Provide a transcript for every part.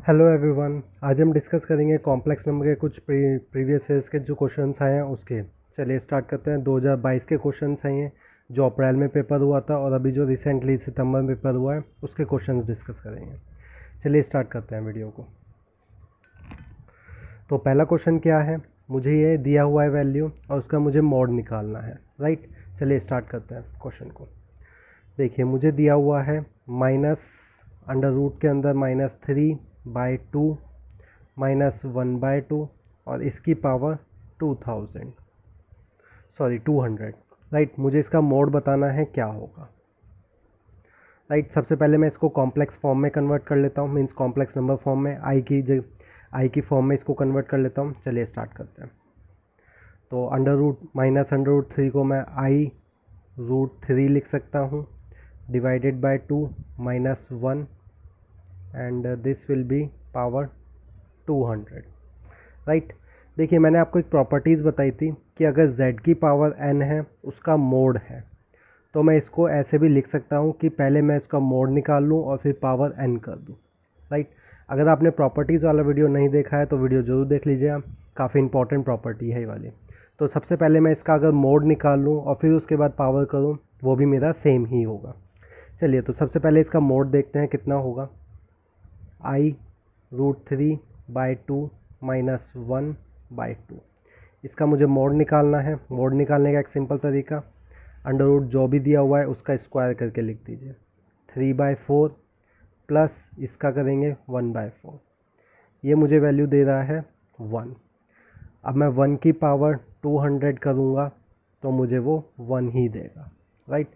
Hello everyone, आज हम discuss करेंगे कॉम्प्लेक्स नंबर के कुछ प्रीवियस ईयर्स के जो क्वेश्चंस आए हैं उसके। चलिए स्टार्ट करते हैं। 2022 के क्वेश्चंस हैं ये, जो अप्रैल में पेपर हुआ था, और अभी जो रिसेंटली सितंबर में पेपर हुआ है उसके क्वेश्चंस डिस्कस करेंगे। चलिए स्टार्ट करते हैं वीडियो को। तो पहला क्वेश्चन क्या है, मुझे ये दिया हुआ है वैल्यू और उसका मुझे मोड निकालना है, राइट। चलिए स्टार्ट करते हैं क्वेश्चन को। देखिए मुझे दिया हुआ है माइनस अंडर रूट के अंदर -3/2 -1/2 और इसकी पावर 200, राइट। मुझे इसका मोड बताना है क्या होगा, राइट। सबसे पहले मैं इसको कॉम्प्लेक्स फॉर्म में कन्वर्ट कर लेता हूँ, मीन्स कॉम्प्लेक्स नंबर फॉर्म में आई की फॉर्म में इसको कन्वर्ट कर लेता हूँ। चलिए स्टार्ट करते हैं। तो -√3 को मैं i√3 लिख सकता हूँ, divided by 2 -1 and this will be power 200, right. देखिए मैंने आपको एक प्रॉपर्टीज़ बताई थी कि अगर z की पावर n है उसका मोड है, तो मैं इसको ऐसे भी लिख सकता हूँ कि पहले मैं इसका मोड निकाल लूँ और फिर पावर n कर दूँ, राइट। अगर आपने प्रॉपर्टीज़ वाला वीडियो नहीं देखा है तो वीडियो ज़रूर देख लीजिए आप, काफ़ी इंपॉर्टेंट प्रॉपर्टी है ये वाली। तो सबसे पहले मैं इसका अगर मोड निकाल लूँ और फिर उसके बाद पावर करूँ, वो भी मेरा सेम ही होगा। चलिए तो सबसे पहले इसका मोड देखते हैं कितना होगा। i√3/2 -1/2, इसका मुझे मोड निकालना है। मोड निकालने का एक सिंपल तरीका, अंडर रूट जो भी दिया हुआ है उसका स्क्वायर करके लिख दीजिए। 3/4 प्लस इसका करेंगे 1/4, ये मुझे वैल्यू दे रहा है 1। अब मैं 1 की पावर 200 करूँगा तो मुझे वो 1 ही देगा, राइट।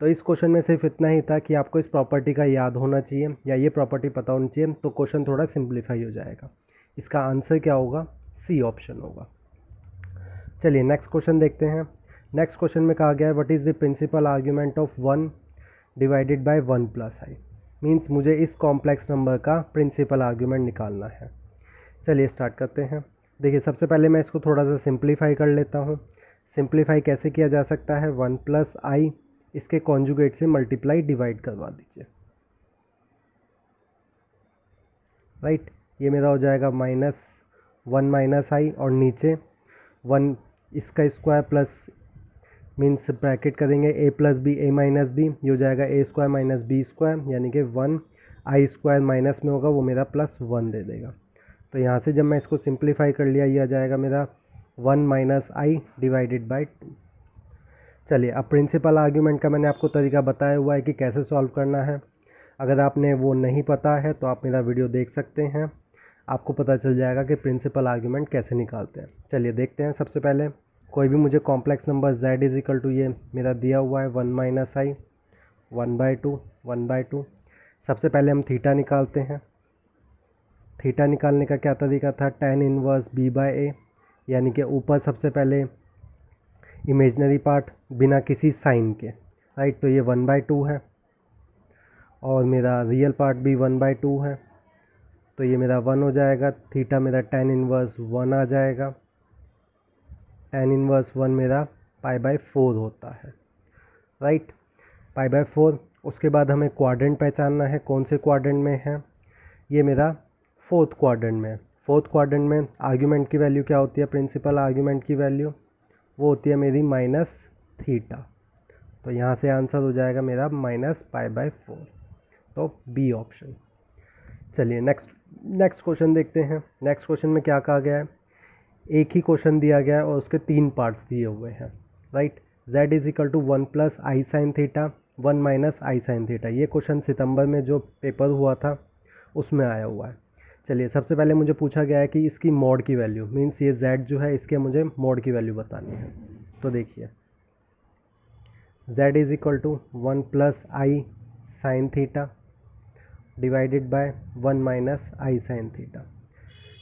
तो इस क्वेश्चन में सिर्फ इतना ही था कि आपको इस प्रॉपर्टी का याद होना चाहिए या ये प्रॉपर्टी पता होनी चाहिए, तो क्वेश्चन थोड़ा सिंप्लीफाई हो जाएगा। इसका आंसर क्या होगा, सी ऑप्शन होगा। चलिए नेक्स्ट क्वेश्चन देखते हैं। नेक्स्ट क्वेश्चन में कहा गया है what is the principal argument of 1 divided by 1 + i। Means मुझे इस कॉम्प्लेक्स नंबर का प्रिंसिपल आर्ग्यूमेंट निकालना है। चलिए स्टार्ट करते हैं। देखिए सबसे पहले मैं इसको थोड़ा सा सिंप्लीफाई कर लेता हूँ। सिंप्लीफाई कैसे किया जा सकता है, 1 + i इसके कॉन्जुगेट से मल्टीप्लाई डिवाइड करवा दीजिए, राइट। ये मेरा हो जाएगा -1 - i और नीचे 1 इसका स्क्वायर प्लस मीन्स ब्रैकेट करेंगे a + b a - b, ये हो जाएगा a² - b², यानी कि 1 i² माइनस में होगा वो मेरा +1 दे देगा। तो यहाँ से जब मैं इसको सिंप्लीफाई कर लिया, ये आ जाएगा मेरा 1 - i डिवाइडेड बाय 2। चलिए अब प्रिंसिपल आर्ग्यूमेंट का मैंने आपको तरीका बताया हुआ है कि कैसे सॉल्व करना है। अगर आपने वो नहीं पता है तो आप मेरा वीडियो देख सकते हैं, आपको पता चल जाएगा कि प्रिंसिपल आर्ग्यूमेंट कैसे निकालते हैं। चलिए देखते हैं। सबसे पहले कोई भी मुझे कॉम्प्लेक्स नंबर z = ये मेरा दिया हुआ है 1 - i 1/2 1/2। सबसे पहले हम थीटा निकालते हैं। थीटा निकालने का क्या तरीका था, tan इनवर्स b/a, यानी कि ऊपर सबसे पहले इमेजनरी पार्ट बिना किसी साइन के, राइट। तो ये 1/2 है और मेरा रियल पार्ट भी 1/2 है, तो ये मेरा 1 हो जाएगा। थीटा मेरा tan इनवर्स 1 आ जाएगा। tan इनवर्स 1 मेरा π/4 होता है, राइट, π/4। उसके बाद हमें क्वाड्रेंट पहचानना है, कौन से क्वाड्रेंट में है, ये मेरा फोर्थ क्वाड्रेंट में। फोर्थ क्वाड्रेंट में आर्ग्यूमेंट की वैल्यू क्या होती है, प्रिंसिपल आर्ग्यूमेंट की वैल्यू वो होती है मेरी -θ। तो यहाँ से आंसर हो जाएगा मेरा -π/4, तो बी ऑप्शन। चलिए नेक्स्ट क्वेश्चन देखते हैं। नेक्स्ट क्वेश्चन में क्या कहा गया है, एक ही क्वेश्चन दिया गया है और उसके 3 पार्ट्स दिए हुए हैं, right. z = 1 + i sin θ 1 - i sin θ, ये क्वेश्चन सितंबर में जो पेपर हुआ था उसमें आया हुआ है। चलिए सबसे पहले मुझे पूछा गया है कि इसकी मोड की वैल्यू, मीन्स ये z जो है इसके मुझे मोड की वैल्यू बतानी है। तो देखिए z = 1 + i sin θ divided by 1 - i sin θ।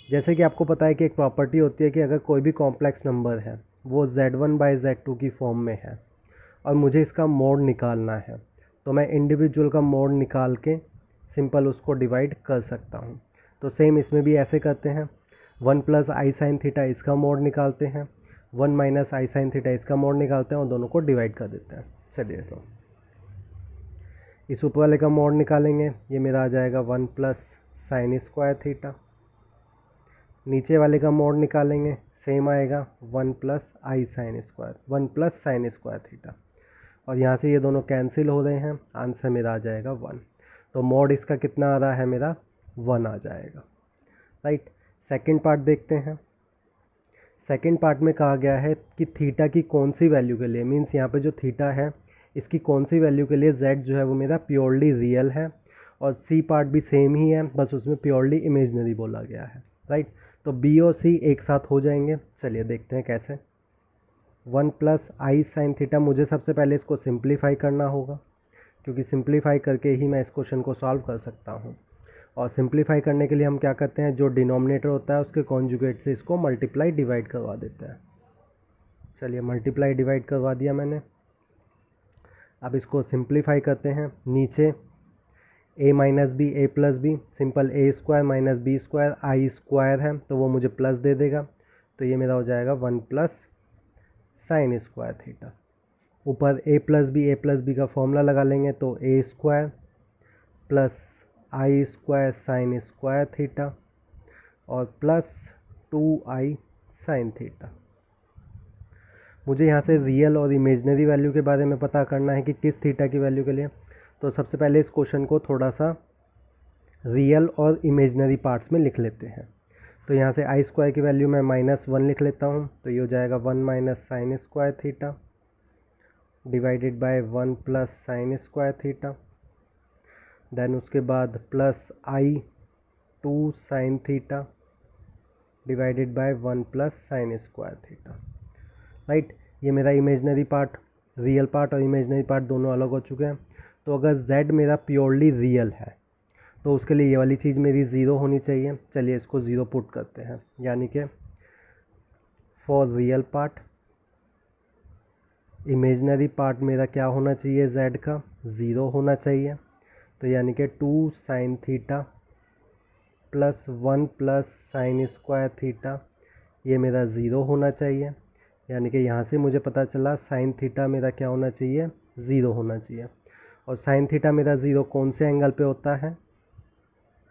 जैसे कि आपको पता है कि एक प्रॉपर्टी होती है कि अगर कोई भी कॉम्प्लेक्स नंबर है वो z1/z2 की फॉर्म में है और मुझे इसका मोड निकालना है, तो मैं इंडिविजुअल का मोड निकाल के सिंपल उसको डिवाइड कर सकता हूँ। तो सेम इसमें भी ऐसे करते हैं, 1 + i sin θ इसका मोड निकालते हैं, 1 - i sin θ इसका मोड निकालते हैं और दोनों को डिवाइड कर देते हैं। चलिए तो इस ऊपर वाले का मोड निकालेंगे, ये मेरा आ जाएगा 1 + साइन स्क्वायर थीटा, नीचे वाले का मोड निकालेंगे, सेम आएगा 1 plus i sine square, 1 plus sine square theta, और यहाँ से ये दोनों कैंसिल हो रहे हैं, आंसर मेरा आ जाएगा 1। तो मोड इसका कितना आ रहा है, मेरा 1 आ जाएगा, राइट। सेकंड पार्ट देखते हैं। सेकंड पार्ट में कहा गया है कि थीटा की कौन सी वैल्यू के लिए, मीन्स यहाँ पे जो थीटा है इसकी कौन सी वैल्यू के लिए z जो है वो मेरा प्योरली रियल है, और सी पार्ट भी सेम ही है, बस उसमें प्योरली इमेजनरी बोला गया है, राइट। तो बी और सी एक साथ हो जाएंगे, चलिए देखते हैं कैसे। 1 प्लस आई साइन थीटा, मुझे सबसे पहले इसको सिंप्लीफाई करना होगा, क्योंकि सिंप्लीफाई करके ही मैं इस क्वेश्चन को सॉल्व कर सकता हूँ। और सिंप्लीफाई करने के लिए हम क्या करते हैं, जो डिनोमिनेटर होता है उसके कॉन्जुगेट से इसको मल्टीप्लाई डिवाइड करवा देते हैं। चलिए मल्टीप्लाई डिवाइड करवा दिया मैंने। अब इसको सिंप्लीफाई करते हैं, नीचे a minus B A plus B, simple A square minus B square, i square है तो वो मुझे प्लस दे देगा, तो ये मेरा हो जाएगा 1 प्लस साइन स्क्वायर थीटा। ऊपर ए प्लस बी का फॉर्मूला लगा लेंगे, तो ए स्क्वायर प्लस आई स्क्वायर साइन स्क्वायर थीटा और प्लस 2i साइन थीटा। मुझे यहाँ से रियल और इमेजनरी वैल्यू के बारे में पता करना है कि किस थीटा की वैल्यू के लिए। तो सबसे पहले इस क्वेश्चन को थोड़ा सा रियल और इमेजनरी पार्ट्स में लिख लेते हैं। तो यहाँ से आई स्क्वायर की वैल्यू मैं -1 लिख लेता हूँ, तो ये हो जाएगा 1 minus sine square theta divided by 1 plus sine square theta, then उसके बाद plus i 2 sine theta divided by 1 plus sine square theta, right. ये मेरा इमेजनरी पार्ट, रियल पार्ट और इमेजनरी पार्ट दोनों अलग हो चुके हैं। तो अगर z मेरा प्योरली रियल है तो उसके लिए ये वाली चीज़ मेरी 0 होनी चाहिए। चलिए इसको 0 पुट करते हैं, यानी कि for real part, imaginary part मेरा क्या होना चाहिए, z का 0 होना चाहिए। तो यानी कि 2 sine theta plus 1 plus sine square theta, ये मेरा 0 होना चाहिए। यानी कि यहाँ से मुझे पता चला साइन थीटा मेरा क्या होना चाहिए, 0 होना चाहिए। और साइन थीटा मेरा 0 कौन से एंगल पे होता है,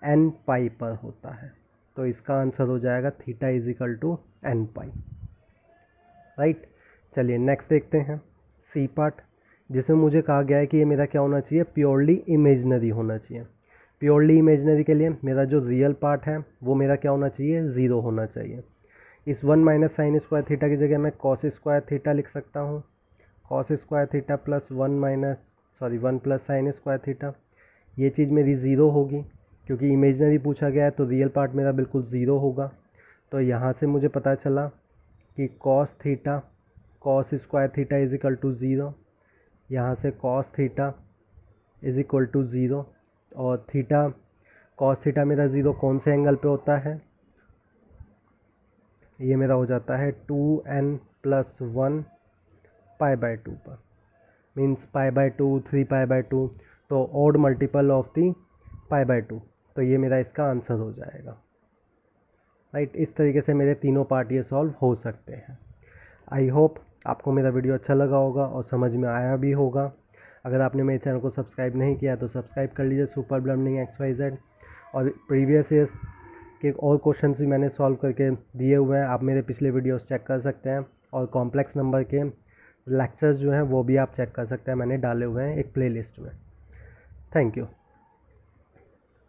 n पाई पर होता है। तो इसका आंसर हो जाएगा theta is equal to n pi, right. चलिए नेक्स्ट देखते हैं सी पार्ट, जिसमें मुझे कहा गया है कि ये मेरा क्या होना चाहिए, प्योरली इमेजनरी होना चाहिए। प्योरली इमेजनरी के लिए मेरा जो रियल पार्ट है वो मेरा क्या होना चाहिए, 0 होना चाहिए। इस 1 माइनस साइन स्क्वायर थीटा की जगह मैं कॉस स्क्वायर थीटा लिख सकता हूँ, cos square theta plus 1 plus sine square theta. ये चीज़ मेरी 0 होगी, क्योंकि इमेजनरी पूछा गया है तो रियल पार्ट मेरा बिल्कुल 0 होगा। तो यहाँ से मुझे पता चला कि cos theta cos square theta is equal to 0, यहाँ से cos theta is equal to 0, और थीटा कॉस थीटा मेरा 0 कौन से एंगल पे होता है, ये मेरा हो जाता है 2n प्लस 1 पाई बाय 2 पर, means pi by 2 3 pi by 2, तो odd multiple of the pi by 2, तो ये मेरा इसका आंसर हो जाएगा, राइट। इस तरीके से मेरे तीनों पार्ट ये सॉल्व हो सकते हैं। आई होप आपको मेरा वीडियो अच्छा लगा होगा और समझ में आया भी होगा। अगर आपने मेरे चैनल को सब्सक्राइब नहीं किया तो सब्सक्राइब कर लीजिए, सुपर ब्लर्निंग XYZ। और प्रीवियस ईयर्स के और क्वेश्चंस भी मैंने सॉल्व करके दिए हुए हैं, आप मेरे पिछले वीडियोस चेक कर सकते हैं। और कॉम्प्लेक्स नंबर के लेक्चर्स जो हैं वो भी आप चेक कर सकते हैं, मैंने डाले हुए हैं एक प्लेलिस्ट में। Thank you.